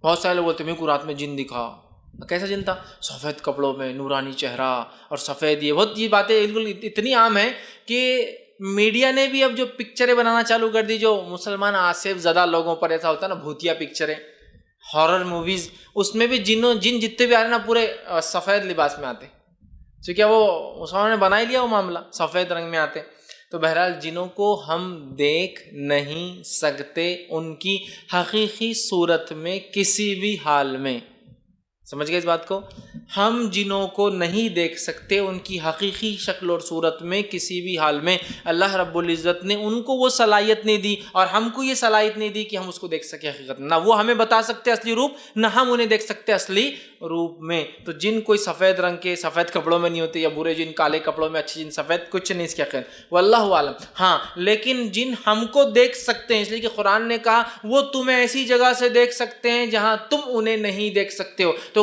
بہت سارے لوگ بولتے ہیں میرے کو رات میں جن دکھا. کیسا جن تھا؟ سفید کپڑوں میں، نورانی چہرہ اور سفید. یہ باتیں بالکل اتنی عام ہیں کہ میڈیا نے بھی اب جو پکچریں بنانا چالو کر دی، جو مسلمان آصف زدہ لوگوں پر ایسا ہوتا ہے نا، بھوتیا پکچریں، ہارر موویز، اس میں بھی جن جتنے بھی آ رہے ہیں نا پورے سفید لباس میں آتے، کیونکہ وہ مسلمانوں نے بنا ہی لیا وہ معاملہ، سفید رنگ میں آتے. تو بہرحال جنوں کو ہم دیکھ نہیں سکتے ان کی حقیقی صورت میں کسی بھی حال میں. سمجھ گئے اس بات کو؟ ہم جنوں کو نہیں دیکھ سکتے ان کی حقیقی شکل اور صورت میں کسی بھی حال میں. اللہ رب العزت نے ان کو وہ صلاحیت نہیں دی، اور ہم کو یہ صلاحیت نہیں دی کہ ہم اس کو دیکھ سکیں حقیقت. نہ وہ ہمیں بتا سکتے اصلی روپ، نہ ہم انہیں دیکھ سکتے اصلی روپ میں. تو جن کوئی سفید رنگ کے سفید کپڑوں میں نہیں ہوتے، یا برے جن کالے کپڑوں میں، اچھے جن سفید، کچھ نہیں اس کے خیر، واللہ عالم. ہاں لیکن جن ہم کو دیکھ سکتے ہیں، اس لیے کہ قرآن نے کہا وہ تمہیں ایسی جگہ سے دیکھ سکتے ہیں جہاں تم انہیں نہیں دیکھ سکتے ہو. تو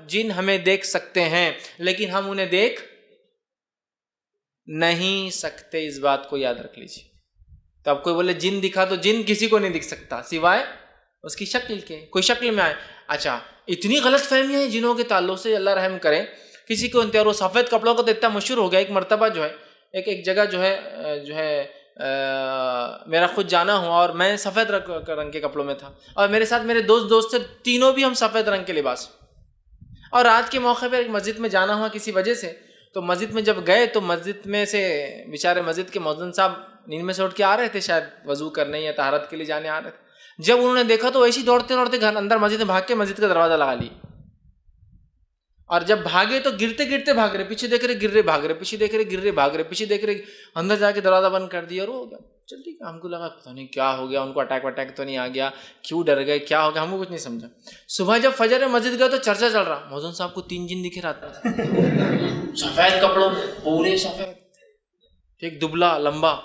جن ہمیں دیکھ سکتے ہیں لیکن ہم انہیں دیکھ نہیں سکتے، اس بات کو یاد رکھ لیجیے. تو اب کوئی بولے جن دکھا، تو جن کسی کو نہیں دکھ سکتا سوائے اس کی شکل کے، کوئی شکل میں آئے. اچھا اتنی غلط فہمیاں ہیں جنوں کے تعلق سے، اللہ رحم کرے. کسی کو انتہار وہ سفید کپڑوں کا تو اتنا مشہور ہو گیا، ایک مرتبہ جو ہے ایک جگہ جو ہے میرا خود جانا ہوا، اور میں سفید رنگ کے کپڑوں میں تھا، اور میرے ساتھ میرے دوست تھے، تینوں بھی ہم سفید رنگ کے لباس. اور رات کے موقع پہ ایک مسجد میں جانا ہوا کسی وجہ سے. تو مسجد میں جب گئے تو مسجد میں سے بیچارے مسجد کے مؤذن صاحب نیند میں سے اٹھ کے آ رہے تھے، شاید وضو کرنے یا طہارت کے لیے جانے آ رہے تھے. جب انہوں نے دیکھا تو ایسے دوڑتے گھر اندر مسجد میں بھاگ کے مسجد کا دروازہ لگا لی. اور جب بھاگے تو گرتے بھاگ رہے، پیچھے دیکھ رہے گر رہے، بھاگ رہے، پیچھے دیکھ رہے گر رہے، بھاگ رہے، پیچھے دیکھ رہے، اندر جا کے دروازہ بند کر دیا. اور ہو گیا چل ٹھیک ہے. ہم کو لگا پتہ نہیں کیا ہو گیا، ان کو اٹیک تو نہیں آ گیا، کیوں ڈر گئے، کیا ہو گیا، ہم کو کچھ نہیں سمجھا. صبح جب فجر میں مسجد گئے تو چرچا چل رہا، مؤذن صاحب کو 3 جن دکھے رات میں، سفید کپڑوں پورے سفید، ایک دبلا لمبا،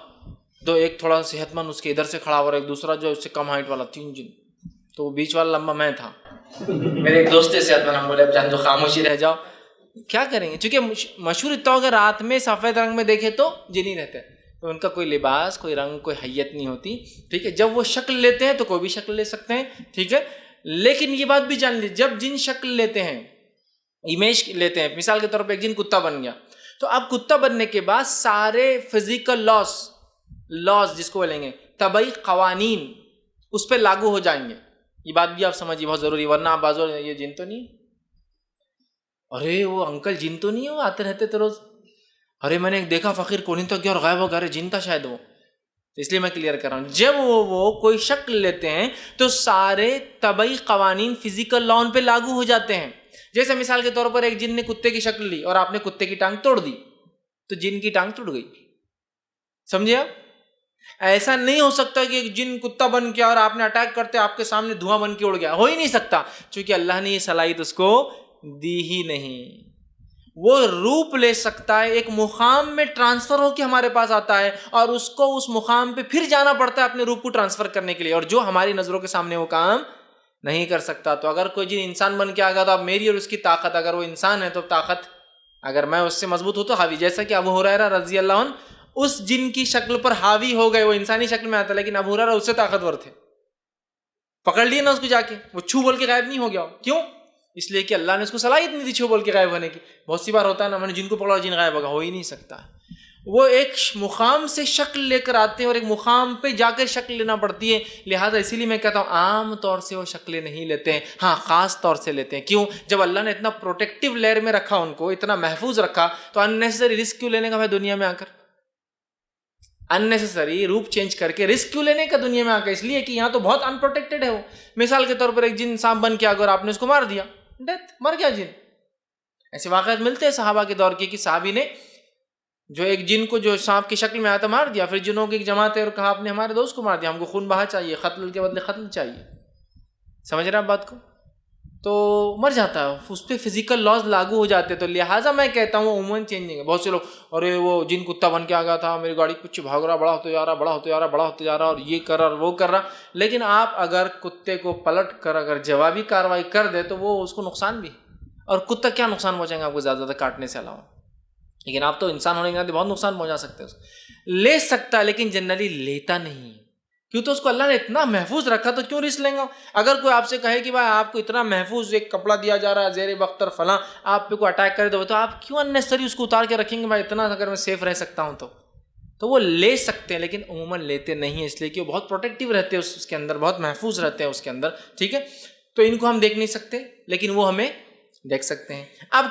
ایک تھوڑا صحت مند اس کے ادھر سے کھڑا ہوا، اور ایک دوسرا جو اس سے کم ہائٹ والا، 3 جن. تو بیچ والا لمبا میں تھا. میرے ایک دوست صحت مند، ہم بولے اب جان تو خاموشی رہ جاؤ، کیا کریں گے. چونکہ مشہور اتنا ہو گیا رات میں سفید رنگ میں دیکھے تو جن ہی رہتے ہیں، تو ان کا کوئی لباس، کوئی رنگ، کوئی حیت نہیں ہوتی. ٹھیک ہے، جب وہ شکل لیتے ہیں تو کوئی بھی شکل لے سکتے ہیں. ٹھیک ہے، لیکن یہ بات بھی جان لیجیے، جب جن شکل لیتے ہیں، امیج لیتے ہیں، مثال کے طور پہ ایک جن کتا بن گیا، تو اب کتا بننے کے بعد سارے فزیکل لاز جس کو بولیں گے، طبعی قوانین اس پہ لاگو ہو جائیں گے. یہ بات بھی آپ سمجھیے، بہت ضروری، ورنہ آپ بازو یہ جن تو نہیں، ارے وہ انکل جن تو نہیں ہے، وہ آتے رہتے تو روز، ارے میں نے ایک دیکھا فقیر کونی تو گیا اور غائب ہو گیا، ارے جن تھا شاید وہ. اس لیے میں کلیئر کر رہا ہوں، جب وہ کوئی شکل لیتے ہیں تو سارے طبعی قوانین فزیکل لا ان پہ لاگو ہو جاتے ہیں. جیسے مثال کے طور پر ایک جن نے کتے کی شکل لی اور آپ نے کتے کی ٹانگ توڑ دی، تو جن کی ٹانگ ٹوٹ گئی. سمجھے آپ؟ ایسا نہیں ہو سکتا کہ ایک جن کتا بن گیا اور آپ نے اٹیک کرتے آپ کے سامنے دھواں بن کے اڑ گیا، ہو ہی نہیں سکتا، چونکہ اللہ نے یہ صلاحیت اس کو دی ہی نہیں. وہ روپ لے سکتا ہے، ایک مقام میں ٹرانسفر ہو کے ہمارے پاس آتا ہے، اور اس کو اس مقام پہ پھر جانا پڑتا ہے اپنے روپ کو ٹرانسفر کرنے کے لیے، اور جو ہماری نظروں کے سامنے وہ کام نہیں کر سکتا. تو اگر کوئی جن انسان بن کے آ گیا تو اب میری اور اس کی طاقت، اگر وہ انسان ہے تو طاقت، اگر میں اس سے مضبوط ہوں تو حاوی، جیسا کہ ابو ہریرہ رضی اللہ عنہ اس جن کی شکل پر حاوی ہو گئے. وہ انسانی شکل میں آتا لیکن ابو ہریرہ اس سے طاقتور تھے، پکڑ لیے نا اس کو جا کے، وہ چھو بول کے غائب نہیں ہو گیا. کیوں؟ اس لیے کہ اللہ نے اس کو صلاحیت نہیں دی چھو بول کے غائب ہونے کی. بہت سی بار ہوتا ہے نا، میں نے جن کو پکڑا جن غائب ہوگا، ہو ہی نہیں سکتا. وہ ایک مقام سے شکل لے کر آتے ہیں اور ایک مقام پہ جا کر شکل لینا پڑتی ہے. لہٰذا اسی لیے میں کہتا ہوں عام طور سے وہ شکلیں نہیں لیتے ہیں، ہاں خاص طور سے لیتے ہیں. کیوں؟ جب اللہ نے اتنا پروٹیکٹیو لیئر میں رکھا، ان کو اتنا محفوظ رکھا، تو اننیسری رسک کیوں لینے کا بھائی دنیا میں آ کر، اننیسری روپ چینج کر کے رسک کیوں لینے کا دنیا میں آ کر؟ اس لیے کہ یہاں تو بہت انپروٹیکٹڈ ہے وہ. مثال کے طور پر ایک جن سانپ بن کے آ گیا اور آپ نے اس کو مار دیا، ڈیتھ، مر گیا جن. ایسے واقعات ملتے ہیں صحابہ کے دور کے کہ صحابی نے جو ایک جن کو جو سانپ کی شکل میں آیا تھا مار دیا، پھر جنوں کی ایک جماعت ہے اور کہا آپ نے ہمارے دوست کو مار دیا، ہم کو خون بہا چاہیے، قتل کے بدلے قتل چاہیے. سمجھ رہے ہیں آپ بات کو؟ تو مر جاتا ہے، اس پہ فزیکل لاز لاگو ہو جاتے. تو لہٰذا میں کہتا ہوں وہ عموماً چینجنگ ہے. بہت سے لوگ ارے وہ جن کتا بن کے آ گیا تھا، میری گاڑی کچھ بھاگ رہا، بڑا ہوتے جا رہا، بڑا ہوتے جا رہا، بڑا ہوتے جا رہا، اور یہ کر رہا اور وہ کر رہا. لیکن آپ اگر کتے کو پلٹ کر اگر جوابی کارروائی کر دے تو وہ اس کو نقصان بھی، اور کتا کیا نقصان پہنچائیں گے آپ کو زیادہ زیادہ کاٹنے سے علاوہ. لیکن آپ تو انسان ہونے کے ناطے بہت نقصان پہنچا سکتے ہیں. لے سکتا ہے لیکن جنرلی لیتا نہیں. کیوں تو اس کو اللہ نے اتنا محفوظ رکھا تو کیوں رسک لیں گا؟ اگر کوئی آپ سے کہے کہ بھائی آپ کو اتنا محفوظ ایک کپڑا دیا جا رہا ہے زیر بختر فلاں، آپ پہ کوئی اٹیک کرے تو آپ کیوں اننیسری اس کو اتار کے رکھیں گے؟ بھائی اتنا اگر میں سیف رہ سکتا ہوں تو وہ لے سکتے ہیں، لیکن عموماً لیتے نہیں ہیں، اس لیے کہ وہ بہت پروٹیکٹیو رہتے ہیں اس کے اندر، بہت محفوظ رہتے ہیں اس کے اندر، ٹھیک ہے؟ تو ان کو ہم دیکھ نہیں سکتے لیکن وہ ہمیں دیکھ سکتے ہیں۔ اب